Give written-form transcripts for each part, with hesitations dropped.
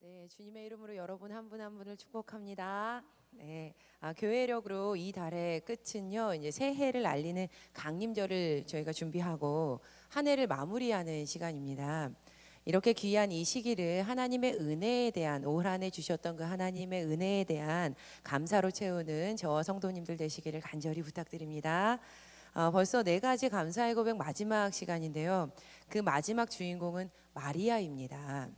네, 주님의 이름으로 여러분 한 분 한 분을 축복합니다. 네, 교회력으로 이 달의 끝은요, 이제 새해를 알리는 강림절을 저희가 준비하고 한 해를 마무리하는 시간입니다. 이렇게 귀한 이 시기를 하나님의 은혜에 대한 올 한 해 주셨던 그 하나님의 은혜에 대한 감사로 채우는 저와 성도님들 되시기를 간절히 부탁드립니다. 벌써 네 가지 감사의 고백 마지막 시간인데요. 그 마지막 주인공은 마리아입니다.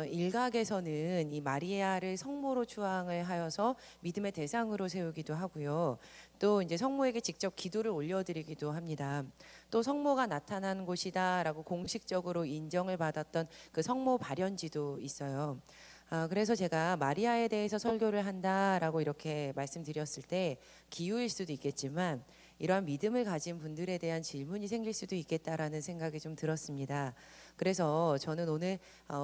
일각에서는 이 마리아를 성모로 추앙을 하여서 믿음의 대상으로 세우기도 하고요. 또 이제 성모에게 직접 기도를 올려드리기도 합니다. 또 성모가 나타난 곳이다라고 공식적으로 인정을 받았던 그 성모 발현지도 있어요. 그래서 제가 마리아에 대해서 설교를 한다라고 이렇게 말씀드렸을 때 기우일 수도 있겠지만 이러한 믿음을 가진 분들에 대한 질문이 생길 수도 있겠다라는 생각이 좀 들었습니다. 그래서 저는 오늘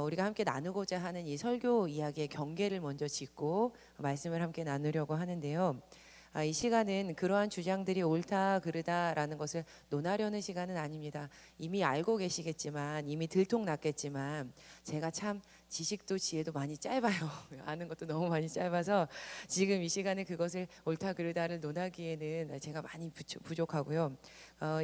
우리가 함께 나누고자 하는 이 설교 이야기의 경계를 먼저 짚고 말씀을 함께 나누려고 하는데요. 이 시간은 그러한 주장들이 옳다 그르다라는 것을 논하려는 시간은 아닙니다. 이미 알고 계시겠지만 이미 들통났겠지만 제가 참 지식도 지혜도 많이 짧아요. 아는 것도 너무 많이 짧아서 지금 이 시간에 그것을 옳다 그르다를 논하기에는 제가 많이 부족하고요.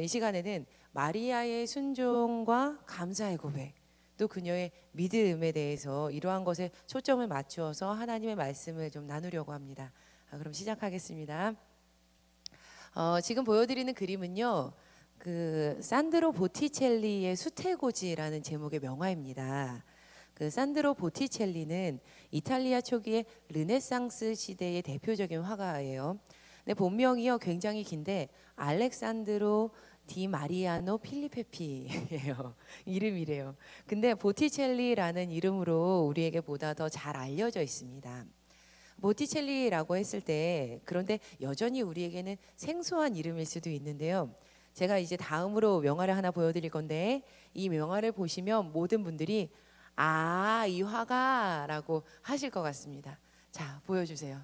이 시간에는 마리아의 순종과 감사의 고백 또 그녀의 믿음에 대해서 이러한 것에 초점을 맞추어서 하나님의 말씀을 좀 나누려고 합니다. 그럼 시작하겠습니다. 지금 보여드리는 그림은요, 그 산드로 보티첼리의 수태고지라는 제목의 명화입니다. 그 산드로 보티첼리는 이탈리아 초기의 르네상스 시대의 대표적인 화가예요. 근데 본명이요 굉장히 긴데 알렉산드로 디 마리아노 필리페피예요. 이름이래요. 근데 보티첼리라는 이름으로 우리에게 보다 더 잘 알려져 있습니다. 보티첼리라고 했을 때 그런데 여전히 우리에게는 생소한 이름일 수도 있는데요. 제가 이제 다음으로 명화를 하나 보여드릴 건데 이 명화를 보시면 모든 분들이 이 화가라고 하실 것 같습니다. 자, 보여주세요.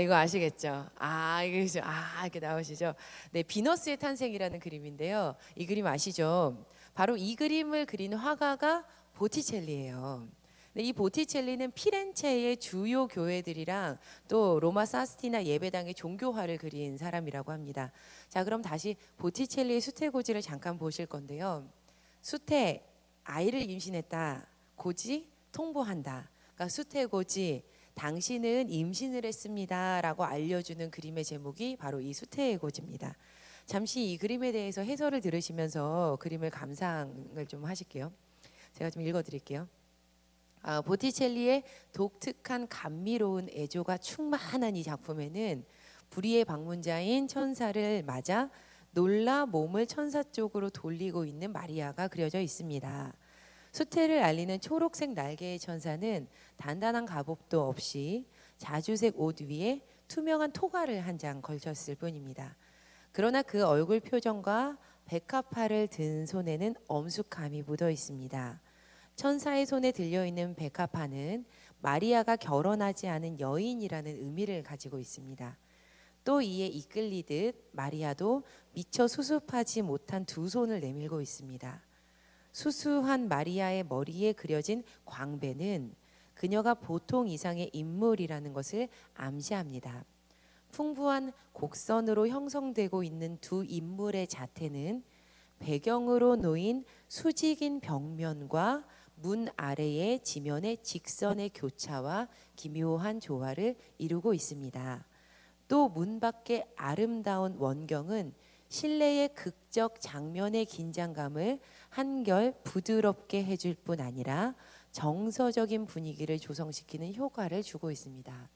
이거 아시겠죠? 이거 이렇게 나오시죠? 네, 비너스의 탄생이라는 그림인데요. 이 그림 아시죠? 바로 이 그림을 그린 화가가 보티첼리예요. 이 보티첼리는 피렌체의 주요 교회들이랑 또 로마 사스티나 예배당의 종교화를 그린 사람이라고 합니다. 자, 그럼 다시 보티첼리의 수태고지를 잠깐 보실 건데요. 수태, 아이를 임신했다. 고지, 통보한다. 그러니까 수태고지, 당신은 임신을 했습니다 라고 알려주는 그림의 제목이 바로 이 수태의 고지입니다. 잠시 이 그림에 대해서 해설을 들으시면서 그림을 감상을 좀 하실게요. 제가 좀 읽어드릴게요. 보티첼리의 독특한 감미로운 애조가 충만한 이 작품에는 불의의 방문자인 천사를 맞아 놀라 몸을 천사 쪽으로 돌리고 있는 마리아가 그려져 있습니다. 수태를 알리는 초록색 날개의 천사는 단단한 갑옷도 없이 자주색 옷 위에 투명한 토가를 한 장 걸쳤을 뿐입니다. 그러나 그 얼굴 표정과 백합화를 든 손에는 엄숙함이 묻어 있습니다. 천사의 손에 들려있는 백합화는 마리아가 결혼하지 않은 여인이라는 의미를 가지고 있습니다. 또 이에 이끌리듯 마리아도 미처 수습하지 못한 두 손을 내밀고 있습니다. 수수한 마리아의 머리에 그려진 광배는 그녀가 보통 이상의 인물이라는 것을 암시합니다. 풍부한 곡선으로 형성되고 있는 두 인물의 자태는 배경으로 놓인 수직인 벽면과 문 아래의 지면의 직선의 교차와 기묘한 조화를 이루고 있습니다. 또 문 밖의 아름다운 원경은 실내의 극적 장면의 긴장감을 한결 부드럽게 해줄 뿐 아니라 정서적인 분위기를 조성시키는 효과를 주고 있습니다.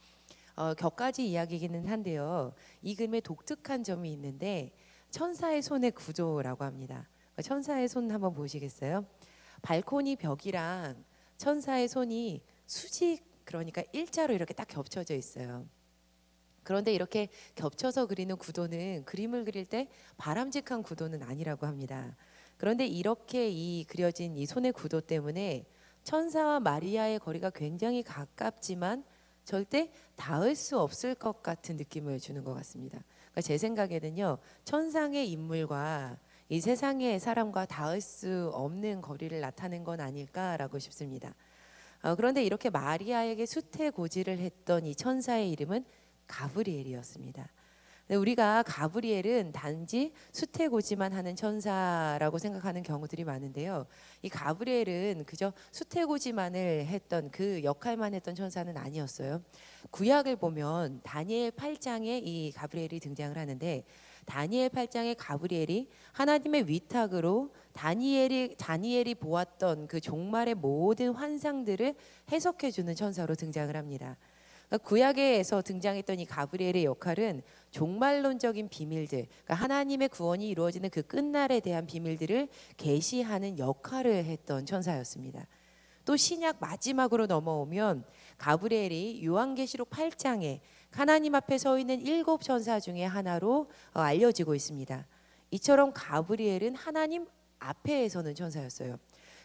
격가지 이야기이기는 한데요. 이 그림에 독특한 점이 있는데 천사의 손의 구조라고 합니다. 천사의 손 한번 보시겠어요? 발코니 벽이랑 천사의 손이 수직, 그러니까 일자로 이렇게 딱 겹쳐져 있어요. 그런데 이렇게 겹쳐서 그리는 구도는 그림을 그릴 때 바람직한 구도는 아니라고 합니다. 그런데 이렇게 이 그려진 이 손의 구도 때문에 천사와 마리아의 거리가 굉장히 가깝지만 절대 닿을 수 없을 것 같은 느낌을 주는 것 같습니다. 그러니까 제 생각에는요, 천상의 인물과 이 세상의 사람과 닿을 수 없는 거리를 나타낸 건 아닐까라고 싶습니다. 그런데 이렇게 마리아에게 수태고지를 했던 이 천사의 이름은 가브리엘이었습니다. 우리가 가브리엘은 단지 수태고지만 하는 천사라고 생각하는 경우들이 많은데요. 이 가브리엘은 그저 수태고지만을 했던 그 역할만 했던 천사는 아니었어요. 구약을 보면 다니엘 8장에 이 가브리엘이 등장을 하는데, 다니엘 8장의 가브리엘이 하나님의 위탁으로 다니엘이 보았던 그 종말의 모든 환상들을 해석해 주는 천사로 등장을 합니다. 구약에서 등장했던 이 가브리엘의 역할은 종말론적인 비밀들, 그러니까 하나님의 구원이 이루어지는 그 끝날에 대한 비밀들을 계시하는 역할을 했던 천사였습니다. 또 신약 마지막으로 넘어오면 가브리엘이 요한계시록 8장에 하나님 앞에 서 있는 7 천사 중에 하나로 알려지고 있습니다. 이처럼 가브리엘은 하나님 앞에 서는 천사였어요.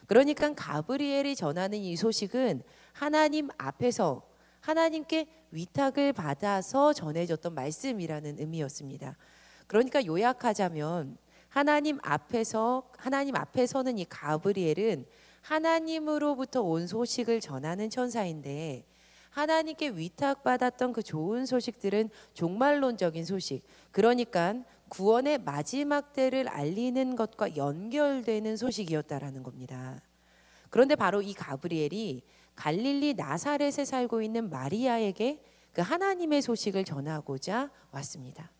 그러니까 가브리엘이 전하는 이 소식은 하나님 앞에서 하나님께 위탁을 받아서 전해졌던 말씀이라는 의미였습니다. 그러니까 요약하자면 하나님 앞에 서는 이 가브리엘은 하나님으로부터 온 소식을 전하는 천사인데, 하나님께 위탁받았던 그 좋은 소식들은 종말론적인 소식, 그러니까 구원의 마지막 때를 알리는 것과 연결되는 소식이었다라는 겁니다. 그런데 바로 이 가브리엘이 갈릴리 나사렛에 살고 있는 마리아에게 그 하나님의 소식을 전하고자 왔습니다.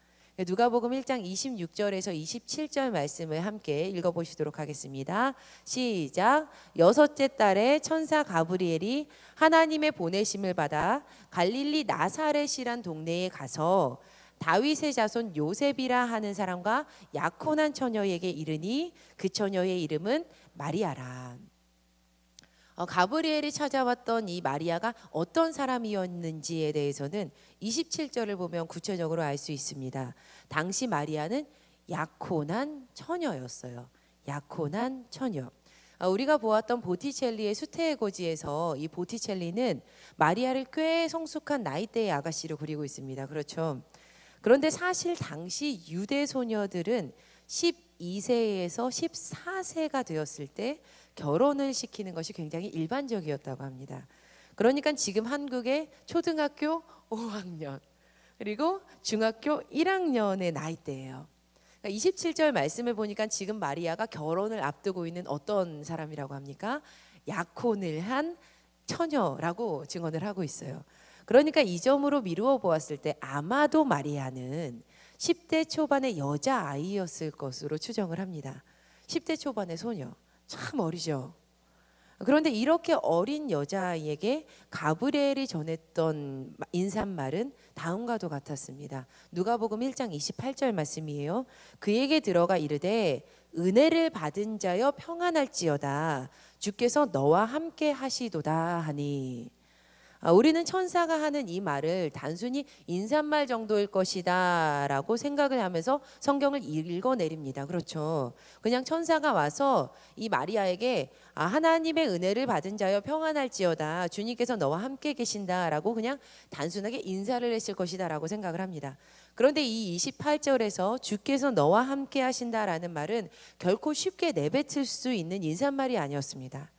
누가복음 1장 26절에서 27절 말씀을 함께 읽어보시도록 하겠습니다. 시작. 6째 달에 천사 가브리엘이 하나님의 보내심을 받아 갈릴리 나사렛이란 동네에 가서 다윗의 자손 요셉이라 하는 사람과 약혼한 처녀에게 이르니 그 처녀의 이름은 마리아라. 가브리엘이 찾아왔던 이 마리아가 어떤 사람이었는지에 대해서는 27절을 보면 구체적으로 알 수 있습니다. 당시 마리아는 약혼한 처녀였어요. 약혼한 처녀. 우리가 보았던 보티첼리의 수태고지에서 이 보티첼리는 마리아를 꽤 성숙한 나이대의 아가씨로 그리고 있습니다. 그렇죠. 그런데 사실 당시 유대 소녀들은 12세에서 14세가 되었을 때 결혼을 시키는 것이 굉장히 일반적이었다고 합니다. 그러니까 지금 한국의 초등학교 5학년 그리고 중학교 1학년의 나이대예요. 그러니까 27절 말씀을 보니까 지금 마리아가 결혼을 앞두고 있는 어떤 사람이라고 합니까? 약혼을 한 처녀라고 증언을 하고 있어요. 그러니까 이 점으로 미루어 보았을 때 아마도 마리아는 10대 초반의 여자아이였을 것으로 추정을 합니다. 10대 초반의 소녀. 참 어리죠. 그런데 이렇게 어린 여자아이에게 가브리엘이 전했던 인사말은 다음과도 같았습니다. 누가복음 1장 28절 말씀이에요. 그에게 들어가 이르되 은혜를 받은 자여 평안할지어다 주께서 너와 함께 하시도다 하니. 우리는 천사가 하는 이 말을 단순히 인사말 정도일 것이다 라고 생각을 하면서 성경을 읽어내립니다. 그렇죠. 그냥 천사가 와서 이 마리아에게 하나님의 은혜를 받은 자여 평안할지어다 주님께서 너와 함께 계신다 라고 그냥 단순하게 인사를 했을 것이다 라고 생각을 합니다. 그런데 이 28절에서 주께서 너와 함께 하신다라는 말은 결코 쉽게 내뱉을 수 있는 인사말이 아니었습니다.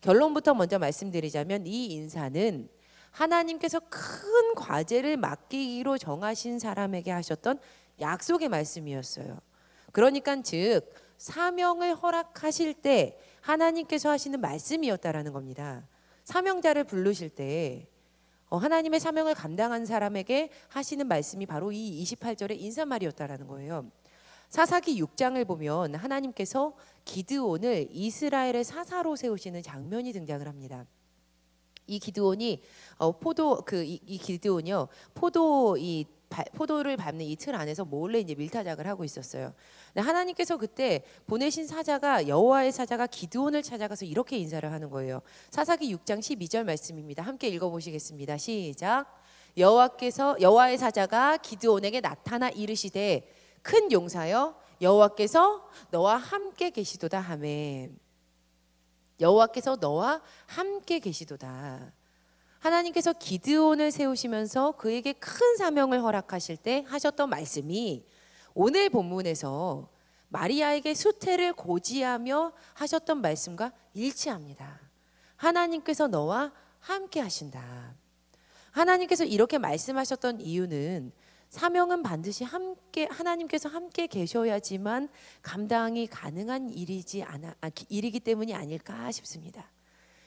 결론부터 먼저 말씀드리자면 이 인사는 하나님께서 큰 과제를 맡기기로 정하신 사람에게 하셨던 약속의 말씀이었어요. 그러니까 즉 사명을 허락하실 때 하나님께서 하시는 말씀이었다라는 겁니다. 사명자를 부르실 때 하나님의 사명을 감당한 사람에게 하시는 말씀이 바로 이 28절의 인사말이었다라는 거예요. 사사기 6장을 보면 하나님께서 기드온을 이스라엘의 사사로 세우시는 장면이 등장을 합니다. 이 기드온이 기드온이요 포도를 밟는 이 틀 안에서 몰래 이제 밀타작을 하고 있었어요. 근데 하나님께서 그때 보내신 사자가 여호와의 사자가 기드온을 찾아가서 이렇게 인사를 하는 거예요. 사사기 6장 12절 말씀입니다. 함께 읽어보시겠습니다. 시작. 여호와의 사자가 기드온에게 나타나 이르시되 큰 용사여 여호와께서 너와 함께 계시도다 하매. 여호와께서 너와 함께 계시도다. 하나님께서 기드온을 세우시면서 그에게 큰 사명을 허락하실 때 하셨던 말씀이 오늘 본문에서 마리아에게 수태를 고지하며 하셨던 말씀과 일치합니다. 하나님께서 너와 함께 하신다. 하나님께서 이렇게 말씀하셨던 이유는 사명은 반드시 함께 하나님께서 함께 계셔야지만 감당이 가능한 일이기 때문이 아닐까 싶습니다.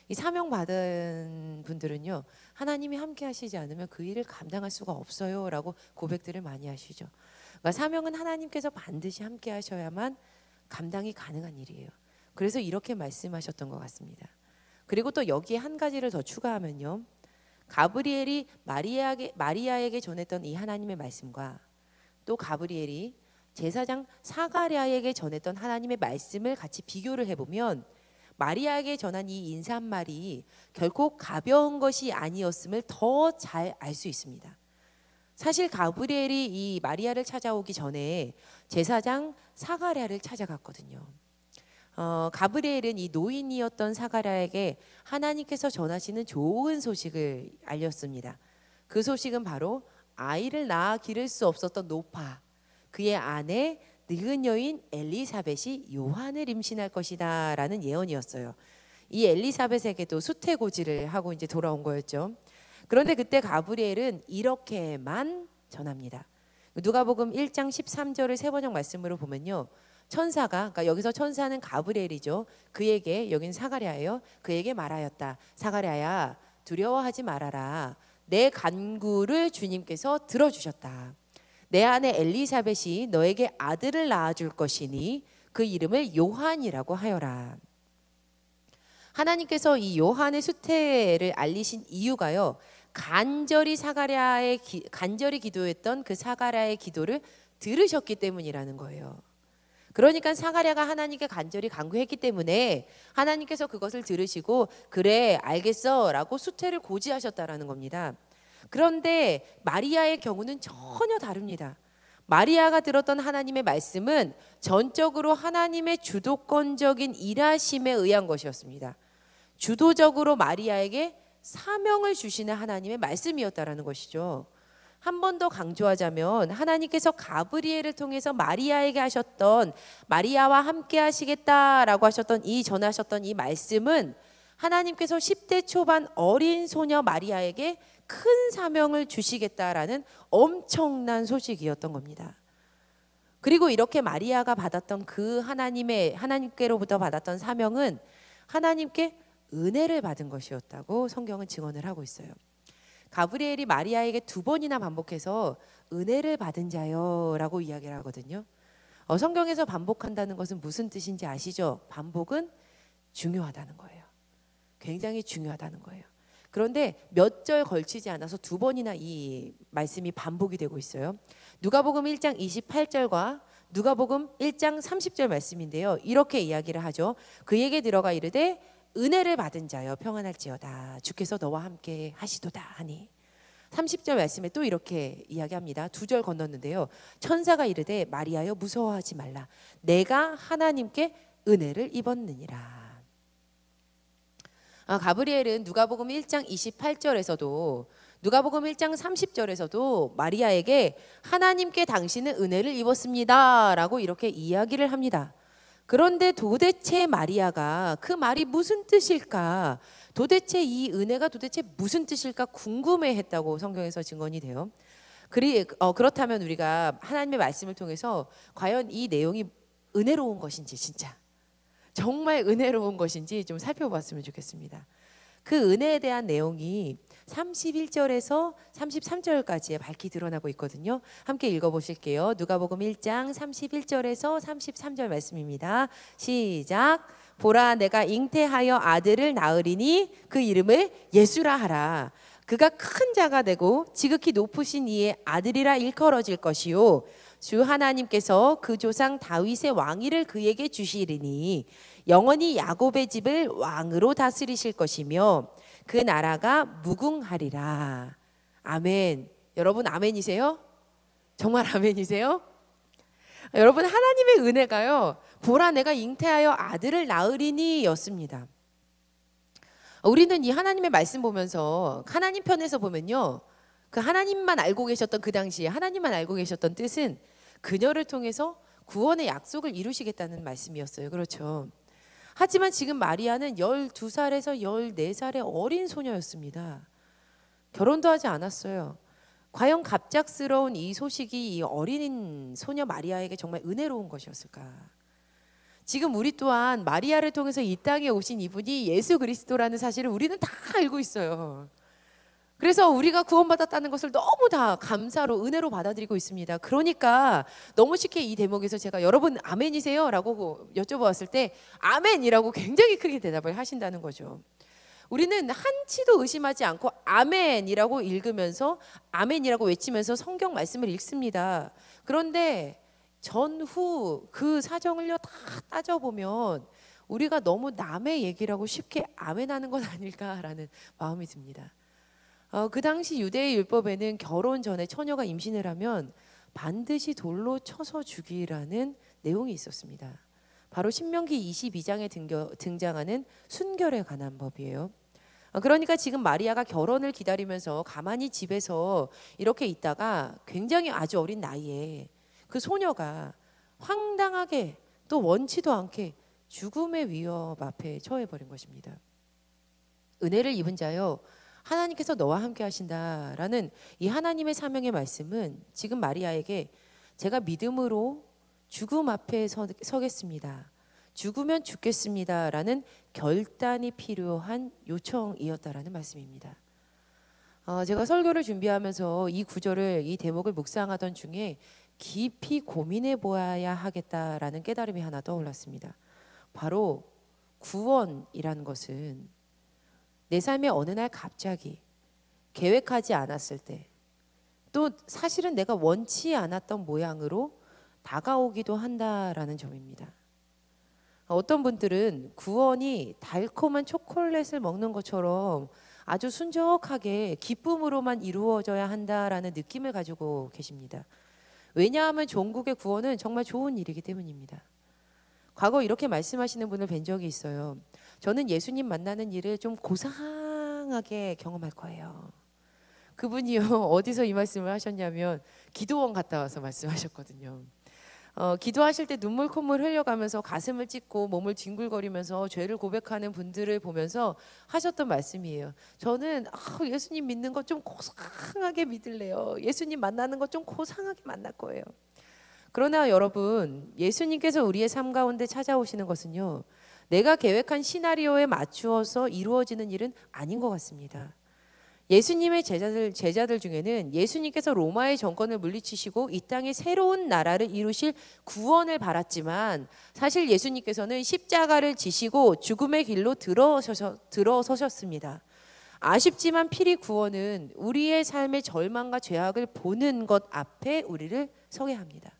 이 사명 받은 분들은요, 하나님이 함께 하시지 않으면 그 일을 감당할 수가 없어요라고 고백들을 많이 하시죠. 그러니까 사명은 하나님께서 반드시 함께 하셔야만 감당이 가능한 일이에요. 그래서 이렇게 말씀하셨던 것 같습니다. 그리고 또 여기에 한 가지를 더 추가하면요, 가브리엘이 마리아에게 전했던 이 하나님의 말씀과 또 가브리엘이 제사장 사가랴에게 전했던 하나님의 말씀을 같이 비교를 해보면 마리아에게 전한 이 인사말이 결코 가벼운 것이 아니었음을 더 잘 알 수 있습니다. 사실 가브리엘이 이 마리아를 찾아오기 전에 제사장 사가랴를 찾아갔거든요. 가브리엘은 이 노인이었던 사가랴에게 하나님께서 전하시는 좋은 소식을 알렸습니다. 그 소식은 바로 아이를 낳아 기를 수 없었던 노파, 그의 아내 늙은 여인 엘리사벳이 요한을 임신할 것이다 라는 예언이었어요. 이 엘리사벳에게도 수태고지를 하고 이제 돌아온 거였죠. 그런데 그때 가브리엘은 이렇게만 전합니다. 누가복음 1장 13절을 세번역 말씀으로 보면요, 천사가, 그러니까 여기서 천사는 가브리엘이죠. 그에게, 여긴 사가랴예요. 그에게 말하였다. 사가랴야, 두려워하지 말아라. 내 간구를 주님께서 들어주셨다. 내 아내 엘리사벳이 너에게 아들을 낳아줄 것이니 그 이름을 요한이라고 하여라. 하나님께서 이 요한의 수태를 알리신 이유가요, 간절히 기도했던 그 사가랴의 기도를 들으셨기 때문이라는 거예요. 그러니까 사가랴가 하나님께 간절히 간구했기 때문에 하나님께서 그것을 들으시고 그래 알겠어 라고 수태를 고지하셨다라는 겁니다. 그런데 마리아의 경우는 전혀 다릅니다. 마리아가 들었던 하나님의 말씀은 전적으로 하나님의 주도권적인 일하심에 의한 것이었습니다. 주도적으로 마리아에게 사명을 주시는 하나님의 말씀이었다라는 것이죠. 한 번 더 강조하자면 하나님께서 가브리엘을 통해서 마리아에게 하셨던, 마리아와 함께 하시겠다라고 하셨던 전하셨던 이 말씀은 하나님께서 10대 초반 어린 소녀 마리아에게 큰 사명을 주시겠다라는 엄청난 소식이었던 겁니다. 그리고 이렇게 마리아가 받았던 그 하나님께로부터 받았던 사명은 하나님께 은혜를 받은 것이었다고 성경은 증언을 하고 있어요. 가브리엘이 마리아에게 2번이나 반복해서 은혜를 받은 자여라고 이야기를 하거든요. 성경에서 반복한다는 것은 무슨 뜻인지 아시죠? 반복은 중요하다는 거예요. 굉장히 중요하다는 거예요. 그런데 몇 절 걸치지 않아서 2번이나 이 말씀이 반복이 되고 있어요. 누가복음 1장 28절과 누가복음 1장 30절 말씀인데요, 이렇게 이야기를 하죠. 그에게 들어가 이르되 은혜를 받은 자여 평안할지어다. 주께서 너와 함께 하시도다 하니. 30절 말씀에 또 이렇게 이야기합니다. 2절 건넜는데요. 천사가 이르되 마리아여 무서워하지 말라. 내가 하나님께 은혜를 입었느니라. 가브리엘은 누가복음 1장 28절에서도 누가복음 1장 30절에서도 마리아에게 하나님께 당신은 은혜를 입었습니다 라고 이렇게 이야기를 합니다. 그런데 도대체 마리아가 그 말이 무슨 뜻일까, 도대체 이 은혜가 도대체 무슨 뜻일까 궁금해했다고 성경에서 증언이 돼요. 그렇다면 우리가 하나님의 말씀을 통해서 과연 이 내용이 은혜로운 것인지, 진짜 정말 은혜로운 것인지 좀 살펴봤으면 좋겠습니다. 그 은혜에 대한 내용이 31절에서 33절까지에 밝히 드러나고 있거든요. 함께 읽어보실게요. 누가복음 1장 31절에서 33절 말씀입니다. 시작. 보라 내가 잉태하여 아들을 낳으리니 그 이름을 예수라 하라. 그가 큰 자가 되고 지극히 높으신 이의 아들이라 일컬어질 것이요 주 하나님께서 그 조상 다윗의 왕위를 그에게 주시리니 영원히 야곱의 집을 왕으로 다스리실 것이며 그 나라가 무궁하리라. 아멘. 여러분 아멘이세요? 정말 아멘이세요? 여러분 하나님의 은혜가요, 보라 내가 잉태하여 아들을 낳으리니 였습니다. 우리는 이 하나님의 말씀 보면서 하나님 편에서 보면요, 그 하나님만 알고 계셨던 그 당시에 하나님만 알고 계셨던 뜻은 그녀를 통해서 구원의 약속을 이루시겠다는 말씀이었어요. 그렇죠. 하지만 지금 마리아는 12살에서 14살의 어린 소녀였습니다. 결혼도 하지 않았어요. 과연 갑작스러운 이 소식이 이 어린 소녀 마리아에게 정말 은혜로운 것이었을까? 지금 우리 또한 마리아를 통해서 이 땅에 오신 이분이 예수 그리스도라는 사실을 우리는 다 알고 있어요. 그래서 우리가 구원받았다는 것을 너무 다 감사로 은혜로 받아들이고 있습니다. 그러니까 너무 쉽게 이 대목에서 제가 여러분 아멘이세요? 라고 여쭤보았을 때 아멘이라고 굉장히 크게 대답을 하신다는 거죠. 우리는 한치도 의심하지 않고 아멘이라고 읽으면서 아멘이라고 외치면서 성경 말씀을 읽습니다. 그런데 전후 그 사정을요 다 따져보면 우리가 너무 남의 얘기라고 쉽게 아멘하는 것 아닐까라는 마음이 듭니다. 그 당시 유대의 율법에는 결혼 전에 처녀가 임신을 하면 반드시 돌로 쳐서 죽이라는 내용이 있었습니다. 바로 신명기 22장에 등장하는 순결에 관한 법이에요. 그러니까 지금 마리아가 결혼을 기다리면서 가만히 집에서 이렇게 있다가 굉장히 아주 어린 나이에 그 소녀가 황당하게 또 원치도 않게 죽음의 위협 앞에 처해버린 것입니다. 은혜를 입은 자여 하나님께서 너와 함께 하신다라는 이 하나님의 사명의 말씀은 지금 마리아에게 제가 믿음으로 죽음 앞에 서겠습니다. 죽으면 죽겠습니다라는 결단이 필요한 요청이었다라는 말씀입니다. 제가 설교를 준비하면서 이 구절을 이 대목을 묵상하던 중에 깊이 고민해 보아야 하겠다라는 깨달음이 하나 떠올랐습니다. 바로 구원이라는 것은 내 삶에 어느 날 갑자기 계획하지 않았을 때 또 사실은 내가 원치 않았던 모양으로 다가오기도 한다라는 점입니다. 어떤 분들은 구원이 달콤한 초콜릿을 먹는 것처럼 아주 순적하게 기쁨으로만 이루어져야 한다라는 느낌을 가지고 계십니다. 왜냐하면 종국의 구원은 정말 좋은 일이기 때문입니다. 과거 이렇게 말씀하시는 분을 뵌 적이 있어요. 저는 예수님 만나는 일을 좀 고상하게 경험할 거예요. 그분이요 어디서 이 말씀을 하셨냐면 기도원 갔다 와서 말씀하셨거든요. 기도하실 때 눈물 콧물 흘려가면서 가슴을 찢고 몸을 뒹굴거리면서 죄를 고백하는 분들을 보면서 하셨던 말씀이에요. 저는 예수님 믿는 거 좀 고상하게 믿을래요. 예수님 만나는 거 좀 고상하게 만날 거예요. 그러나 여러분, 예수님께서 우리의 삶 가운데 찾아오시는 것은요, 내가 계획한 시나리오에 맞추어서 이루어지는 일은 아닌 것 같습니다. 예수님의 제자들 중에는 예수님께서 로마의 정권을 물리치시고 이 땅에 새로운 나라를 이루실 구원을 바랐지만 사실 예수님께서는 십자가를 지시고 죽음의 길로 들어서셨습니다. 아쉽지만 필히 구원은 우리의 삶의 절망과 죄악을 보는 것 앞에 우리를 서게 합니다.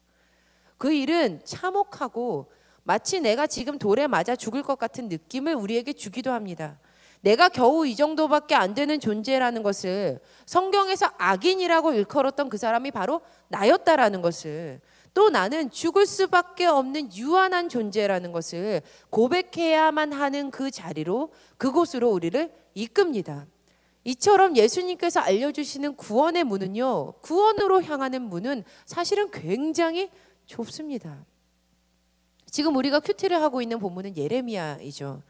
그 일은 참혹하고 마치 내가 지금 돌에 맞아 죽을 것 같은 느낌을 우리에게 주기도 합니다. 내가 겨우 이 정도밖에 안 되는 존재라는 것을 성경에서 악인이라고 일컬었던 그 사람이 바로 나였다라는 것을, 또 나는 죽을 수밖에 없는 유한한 존재라는 것을 고백해야만 하는 그 자리로, 그곳으로 우리를 이끕니다. 이처럼 예수님께서 알려주시는 구원의 문은요, 구원으로 향하는 문은 사실은 굉장히 좁습니다. 지금 우리가 큐티를 하고 있는 본문은 예레미야이죠.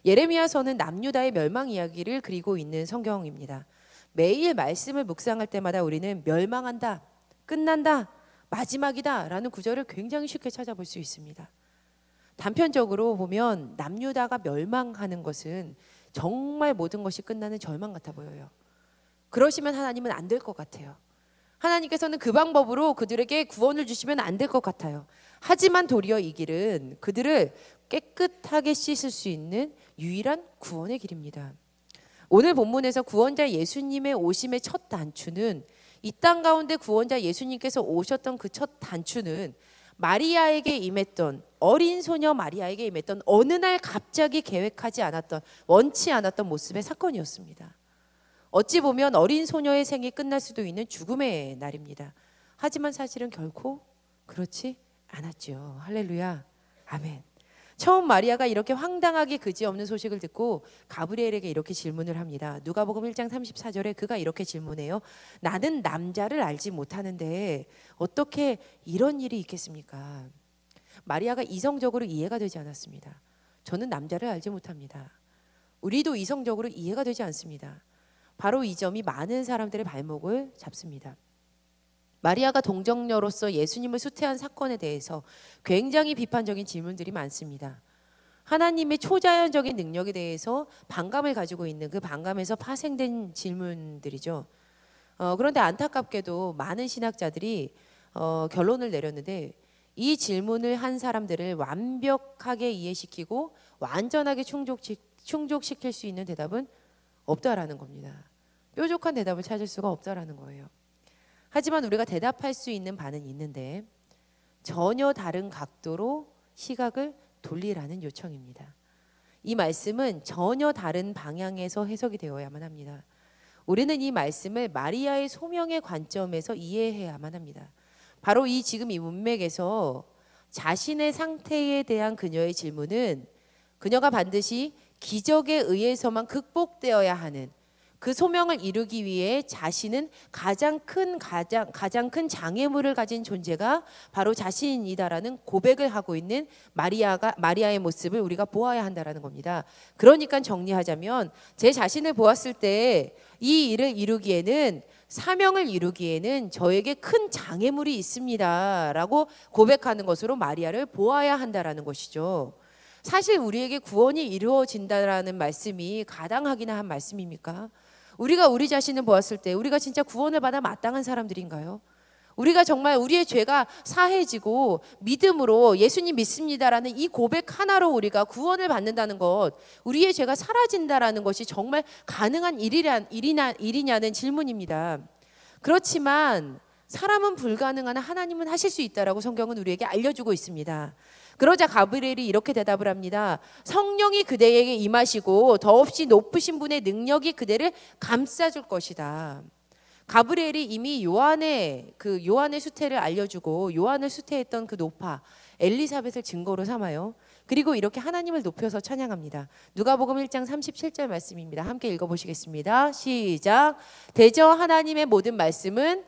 예레미야서는 남유다의 멸망 이야기를 그리고 있는 성경입니다. 매일 말씀을 묵상할 때마다 우리는 멸망한다, 끝난다, 마지막이다 라는 구절을 굉장히 쉽게 찾아볼 수 있습니다. 단편적으로 보면 남유다가 멸망하는 것은 정말 모든 것이 끝나는 절망 같아 보여요. 그러시면 하나님은 안 될 것 같아요. 하나님께서는 그 방법으로 그들에게 구원을 주시면 안 될 것 같아요. 하지만 도리어 이 길은 그들을 깨끗하게 씻을 수 있는 유일한 구원의 길입니다. 오늘 본문에서 구원자 예수님의 오심의 첫 단추는, 이 땅 가운데 구원자 예수님께서 오셨던 그 첫 단추는 마리아에게 임했던, 어린 소녀 마리아에게 임했던 어느 날 갑자기 계획하지 않았던, 원치 않았던 모습의 사건이었습니다. 어찌 보면 어린 소녀의 생이 끝날 수도 있는 죽음의 날입니다. 하지만 사실은 결코 그렇지 않았죠. 할렐루야, 아멘. 처음 마리아가 이렇게 황당하게 그지없는 소식을 듣고 가브리엘에게 이렇게 질문을 합니다. 누가복음 1장 34절에 그가 이렇게 질문해요. 나는 남자를 알지 못하는데 어떻게 이런 일이 있겠습니까? 마리아가 이성적으로 이해가 되지 않았습니다. 저는 남자를 알지 못합니다. 우리도 이성적으로 이해가 되지 않습니다. 바로 이 점이 많은 사람들의 발목을 잡습니다. 마리아가 동정녀로서 예수님을 수태한 사건에 대해서 굉장히 비판적인 질문들이 많습니다. 하나님의 초자연적인 능력에 대해서 반감을 가지고 있는 그 반감에서 파생된 질문들이죠. 그런데 안타깝게도 많은 신학자들이 결론을 내렸는데 이 질문을 한 사람들을 완벽하게 이해시키고 완전하게 충족시킬 수 있는 대답은 없다라는 겁니다. 뾰족한 대답을 찾을 수가 없다라는 거예요. 하지만 우리가 대답할 수 있는 바는 있는데 전혀 다른 각도로 시각을 돌리라는 요청입니다. 이 말씀은 전혀 다른 방향에서 해석이 되어야만 합니다. 우리는 이 말씀을 마리아의 소명의 관점에서 이해해야만 합니다. 바로 지금 이 문맥에서 자신의 상태에 대한 그녀의 질문은 그녀가 반드시 기적에 의해서만 극복되어야 하는 그 소명을 이루기 위해 자신은 가장 큰 장애물을 가진 존재가 바로 자신이다라는 고백을 하고 있는 마리아의 모습을 우리가 보아야 한다라는 겁니다. 그러니까 정리하자면 제 자신을 보았을 때 이 일을 이루기에는 사명을 이루기에는 저에게 큰 장애물이 있습니다라고 고백하는 것으로 마리아를 보아야 한다라는 것이죠. 사실 우리에게 구원이 이루어진다라는 말씀이 가당하기나 한 말씀입니까? 우리가 우리 자신을 보았을 때 우리가 진짜 구원을 받아 마땅한 사람들인가요? 우리가 정말 우리의 죄가 사해지고 믿음으로 예수님 믿습니다라는 이 고백 하나로 우리가 구원을 받는다는 것, 우리의 죄가 사라진다라는 것이 정말 가능한 일이냐는 질문입니다. 그렇지만 사람은 불가능하나 하나님은 하실 수 있다라고 성경은 우리에게 알려주고 있습니다. 그러자 가브리엘이 이렇게 대답을 합니다. 성령이 그대에게 임하시고 더없이 높으신 분의 능력이 그대를 감싸줄 것이다. 가브리엘이 이미 요한의 수태를 알려주고 요한을 수태했던 그 노파 엘리사벳을 증거로 삼아요. 그리고 이렇게 하나님을 높여서 찬양합니다. 누가복음 1장 37절 말씀입니다. 함께 읽어보시겠습니다. 시작. 대저 하나님의 모든 말씀은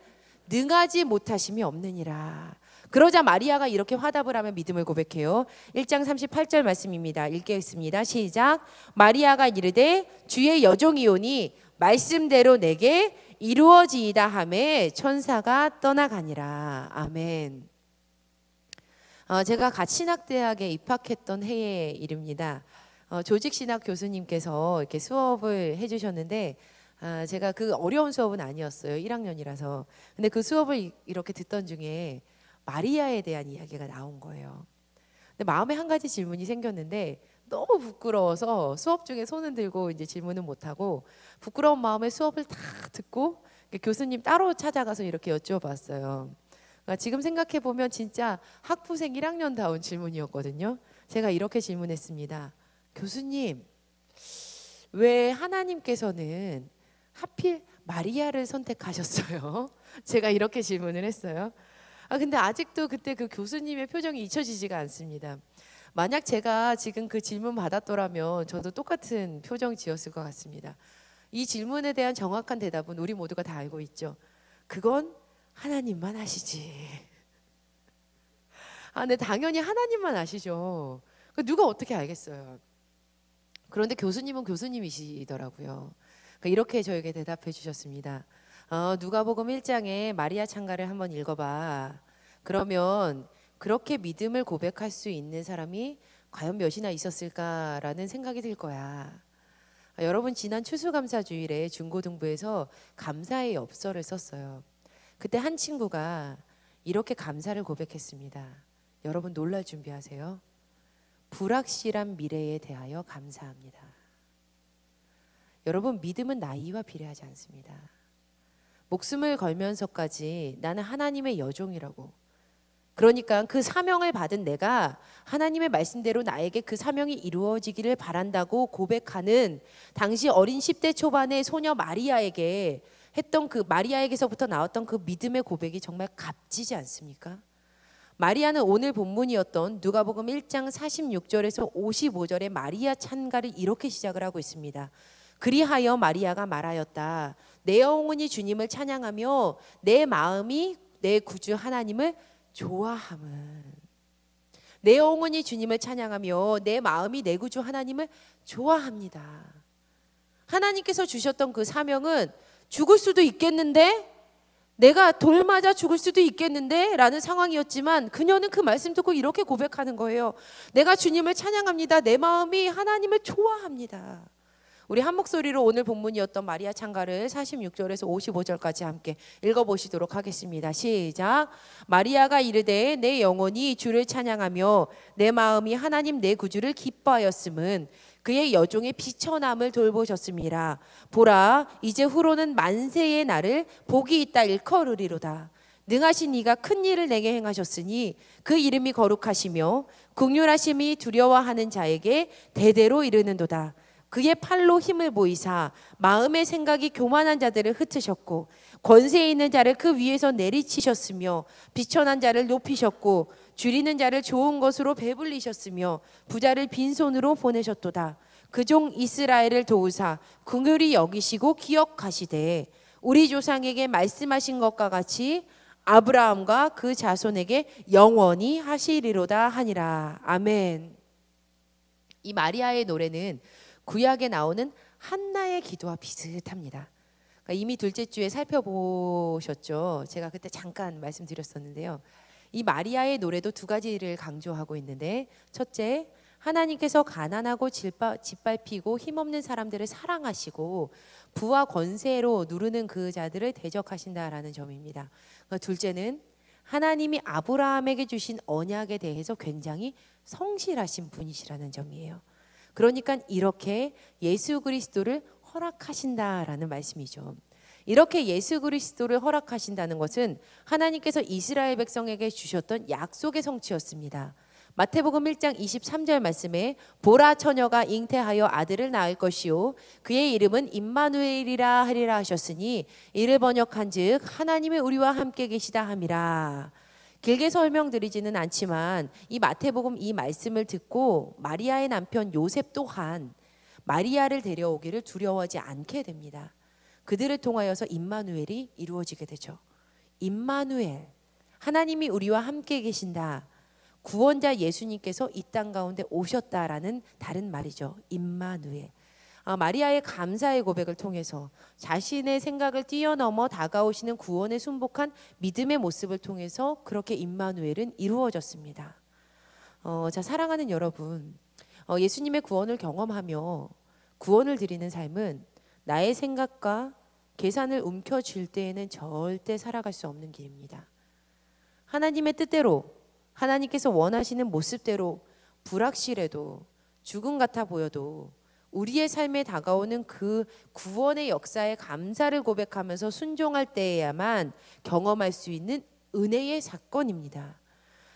능하지 못하심이 없느니라. 그러자 마리아가 이렇게 화답을 하며 믿음을 고백해요. 1장 38절 말씀입니다. 읽겠습니다. 시작. 마리아가 이르되 주의 여종이오니 말씀대로 내게 이루어지이다 하매 천사가 떠나가니라. 아멘. 제가 갓 신학대학에 입학했던 해의 일입니다. 조직신학 교수님께서 이렇게 수업을 해주셨는데 제가 그 어려운 수업은 아니었어요. 1학년이라서. 근데 그 수업을 이렇게 듣던 중에 마리아에 대한 이야기가 나온 거예요. 근데 마음에 한 가지 질문이 생겼는데 너무 부끄러워서 수업 중에 손은 들고 이제 질문은 못하고 부끄러운 마음에 수업을 다 듣고 교수님 따로 찾아가서 이렇게 여쭈어봤어요. 그러니까 지금 생각해 보면 진짜 학부생 1학년다운 질문이었거든요. 제가 이렇게 질문했습니다. 교수님, 왜 하나님께서는 하필 마리아를 선택하셨어요? 제가 이렇게 질문을 했어요. 근데 아직도 그때 그 교수님의 표정이 잊혀지지가 않습니다. 만약 제가 지금 그 질문 받았더라면 저도 똑같은 표정 지었을 것 같습니다. 이 질문에 대한 정확한 대답은 우리 모두가 다 알고 있죠. 그건 하나님만 아시지. 네, 당연히 하나님만 아시죠. 누가 어떻게 알겠어요. 그런데 교수님은 교수님이시더라고요. 이렇게 저에게 대답해 주셨습니다. 누가복음 1장에 마리아 찬가를 한번 읽어봐. 그러면 그렇게 믿음을 고백할 수 있는 사람이 과연 몇이나 있었을까라는 생각이 들 거야. 여러분, 지난 추수감사주일에 중고등부에서 감사의 엽서를 썼어요. 그때 한 친구가 이렇게 감사를 고백했습니다. 여러분 놀랄 준비하세요. 불확실한 미래에 대하여 감사합니다. 여러분, 믿음은 나이와 비례하지 않습니다. 목숨을 걸면서까지 나는 하나님의 여종이라고, 그러니까 그 사명을 받은 내가 하나님의 말씀대로 나에게 그 사명이 이루어지기를 바란다고 고백하는 당시 어린 10대 초반의 소녀 마리아에게 했던 그 마리아에게서부터 나왔던 그 믿음의 고백이 정말 값지지 않습니까? 마리아는 오늘 본문이었던 누가복음 1장 46절에서 55절의 마리아 찬가를 이렇게 시작을 하고 있습니다. 그리하여 마리아가 말하였다. 내 영혼이 주님을 찬양하며 내 마음이 내 구주 하나님을 좋아함은. 내 영혼이 주님을 찬양하며 내 마음이 내 구주 하나님을 좋아합니다. 하나님께서 주셨던 그 사명은 죽을 수도 있겠는데, 내가 돌 맞아 죽을 수도 있겠는데 라는 상황이었지만 그녀는 그 말씀 듣고 이렇게 고백하는 거예요. 내가 주님을 찬양합니다. 내 마음이 하나님을 좋아합니다. 우리 한 목소리로 오늘 본문이었던 마리아 찬가를 46절에서 55절까지 함께 읽어보시도록 하겠습니다. 시작. 마리아가 이르되 내 영혼이 주를 찬양하며 내 마음이 하나님 내 구주를 기뻐하였음은 그의 여종의 비천함을 돌보셨음이라. 보라, 이제 후로는 만세의 날을 복이 있다 일컬으리로다. 능하신 이가 큰 일을 내게 행하셨으니 그 이름이 거룩하시며 긍휼하심이 두려워하는 자에게 대대로 이르는도다. 그의 팔로 힘을 보이사 마음의 생각이 교만한 자들을 흩으셨고 권세 있는 자를 그 위에서 내리치셨으며 비천한 자를 높이셨고 줄이는 자를 좋은 것으로 배불리셨으며 부자를 빈손으로 보내셨도다. 그 종 이스라엘을 도우사 긍휼히 여기시고 기억하시되 우리 조상에게 말씀하신 것과 같이 아브라함과 그 자손에게 영원히 하시리로다 하니라. 아멘. 이 마리아의 노래는 구약에 나오는 한나의 기도와 비슷합니다. 그러니까 이미 둘째 주에 살펴보셨죠. 제가 그때 잠깐 말씀드렸었는데요. 이 마리아의 노래도 두 가지를 강조하고 있는데, 첫째, 하나님께서 가난하고 짓밟히고 힘없는 사람들을 사랑하시고 부와 권세로 누르는 그 자들을 대적하신다라는 점입니다. 둘째는 하나님이 아브라함에게 주신 언약에 대해서 굉장히 성실하신 분이시라는 점이에요. 그러니까 이렇게 예수 그리스도를 허락하신다라는 말씀이죠. 이렇게 예수 그리스도를 허락하신다는 것은 하나님께서 이스라엘 백성에게 주셨던 약속의 성취였습니다. 마태복음 1장 23절 말씀에 보라, 처녀가 잉태하여 아들을 낳을 것이요 그의 이름은 임마누엘이라 하리라 하셨으니 이를 번역한즉 하나님이 우리와 함께 계시다 함이라. 길게 설명드리지는 않지만 이 마태복음 이 말씀을 듣고 마리아의 남편 요셉 또한 마리아를 데려오기를 두려워하지 않게 됩니다. 그들을 통하여서 임마누엘이 이루어지게 되죠. 임마누엘, 하나님이 우리와 함께 계신다. 구원자 예수님께서 이 땅 가운데 오셨다라는 다른 말이죠. 임마누엘. 마리아의 감사의 고백을 통해서 자신의 생각을 뛰어넘어 다가오시는 구원에 순복한 믿음의 모습을 통해서 그렇게 임마누엘은 이루어졌습니다. 자, 사랑하는 여러분, 예수님의 구원을 경험하며 구원을 드리는 삶은 나의 생각과 계산을 움켜쥘 때에는 절대 살아갈 수 없는 길입니다. 하나님의 뜻대로, 하나님께서 원하시는 모습대로 불확실해도 죽음 같아 보여도 우리의 삶에 다가오는 그 구원의 역사에 감사를 고백하면서 순종할 때에야만 경험할 수 있는 은혜의 사건입니다.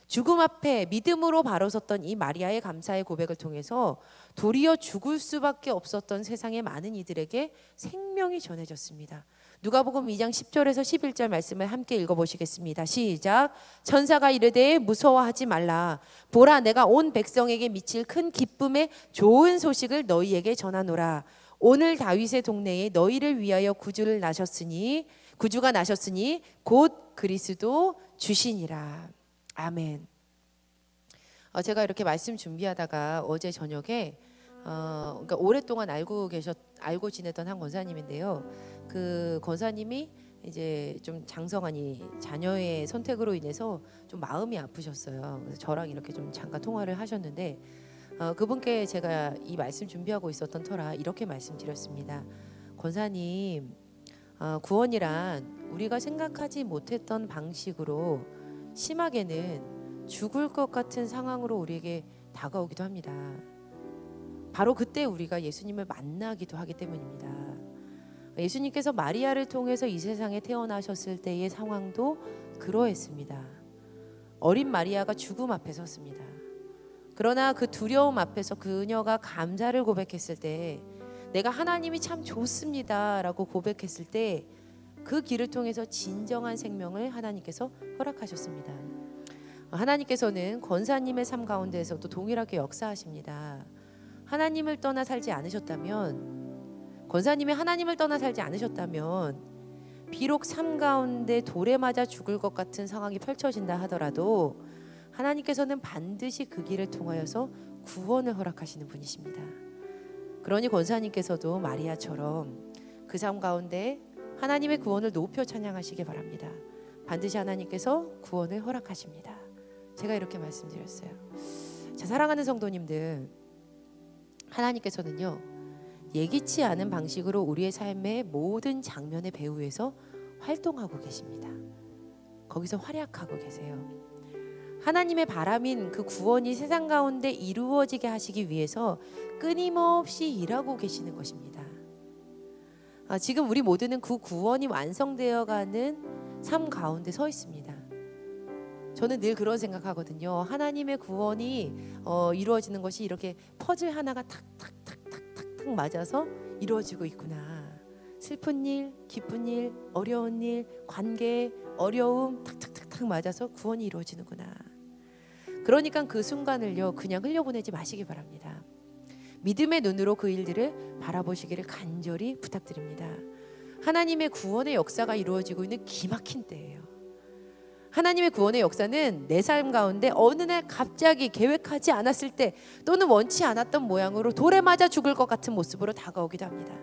죽음 앞에 믿음으로 바로 섰던 이 마리아의 감사의 고백을 통해서 도리어 죽을 수밖에 없었던 세상의 많은 이들에게 생명이 전해졌습니다. 누가복음 2장 10절에서 11절 말씀을 함께 읽어보시겠습니다. 시작. 천사가 이르되 무서워하지 말라. 보라, 내가 온 백성에게 미칠 큰 기쁨의 좋은 소식을 너희에게 전하노라. 오늘 다윗의 동네에 너희를 위하여 구주가 나셨으니 곧 그리스도 주시니라. 아멘. 제가 이렇게 말씀 준비하다가 어제 저녁에 그러니까 오랫동안 알고 지냈던 한 권사님인데요. 그 권사님이 이제 좀 장성하니 자녀의 선택으로 인해서 좀 마음이 아프셨어요. 그래서 저랑 이렇게 좀 잠깐 통화를 하셨는데 그분께 제가 이 말씀 준비하고 있었던 터라 이렇게 말씀드렸습니다. 권사님, 구원이란 우리가 생각하지 못했던 방식으로 심하게는 죽을 것 같은 상황으로 우리에게 다가오기도 합니다. 바로 그때 우리가 예수님을 만나기도 하기 때문입니다. 예수님께서 마리아를 통해서 이 세상에 태어나셨을 때의 상황도 그러했습니다. 어린 마리아가 죽음 앞에 섰습니다. 그러나 그 두려움 앞에서 그녀가 감사를 고백했을 때, 내가 하나님이 참 좋습니다 라고 고백했을 때 그 길을 통해서 진정한 생명을 하나님께서 허락하셨습니다. 하나님께서는 권사님의 삶 가운데에서도 동일하게 역사하십니다. 하나님을 떠나 살지 않으셨다면, 권사님이 하나님을 떠나 살지 않으셨다면 비록 삶 가운데 돌에 맞아 죽을 것 같은 상황이 펼쳐진다 하더라도 하나님께서는 반드시 그 길을 통하여서 구원을 허락하시는 분이십니다. 그러니 권사님께서도 마리아처럼 그 삶 가운데 하나님의 구원을 높여 찬양하시기 바랍니다. 반드시 하나님께서 구원을 허락하십니다. 제가 이렇게 말씀드렸어요. 자, 사랑하는 성도님들, 하나님께서는요, 예기치 않은 방식으로 우리의 삶의 모든 장면의 배후에서 활동하고 계십니다. 거기서 활약하고 계세요. 하나님의 바람인 그 구원이 세상 가운데 이루어지게 하시기 위해서 끊임없이 일하고 계시는 것입니다. 지금 우리 모두는 그 구원이 완성되어가는 삶 가운데 서 있습니다. 저는 늘 그런 생각하거든요. 하나님의 구원이 이루어지는 것이 이렇게 퍼즐 하나가 탁탁탁탁탁탁 맞아서 이루어지고 있구나. 슬픈 일, 기쁜 일, 어려운 일, 관계, 어려움 탁탁탁탁 맞아서 구원이 이루어지는구나. 그러니까 그 순간을요, 그냥 흘려보내지 마시기 바랍니다. 믿음의 눈으로 그 일들을 바라보시기를 간절히 부탁드립니다. 하나님의 구원의 역사가 이루어지고 있는 기막힌 때예요. 하나님의 구원의 역사는 내 삶 가운데 어느 날 갑자기 계획하지 않았을 때 또는 원치 않았던 모양으로 돌에 맞아 죽을 것 같은 모습으로 다가오기도 합니다.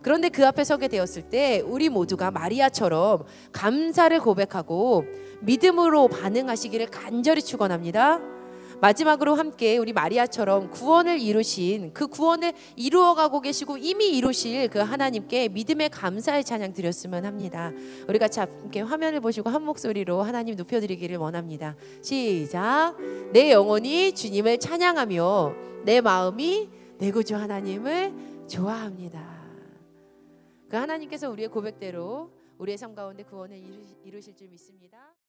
그런데 그 앞에 서게 되었을 때 우리 모두가 마리아처럼 감사를 고백하고 믿음으로 반응하시기를 간절히 축원합니다. 마지막으로 함께 우리 마리아처럼 구원을 이루신 그 구원을 이루어가고 계시고 이미 이루실 그 하나님께 믿음의 감사의 찬양 드렸으면 합니다. 우리 같이 함께 화면을 보시고 한 목소리로 하나님 높여드리기를 원합니다. 시작. 내 영혼이 주님을 찬양하며 내 마음이 내 구주 하나님을 좋아합니다. 그 하나님께서 우리의 고백대로 우리의 삶 가운데 구원을 이루실 줄 믿습니다.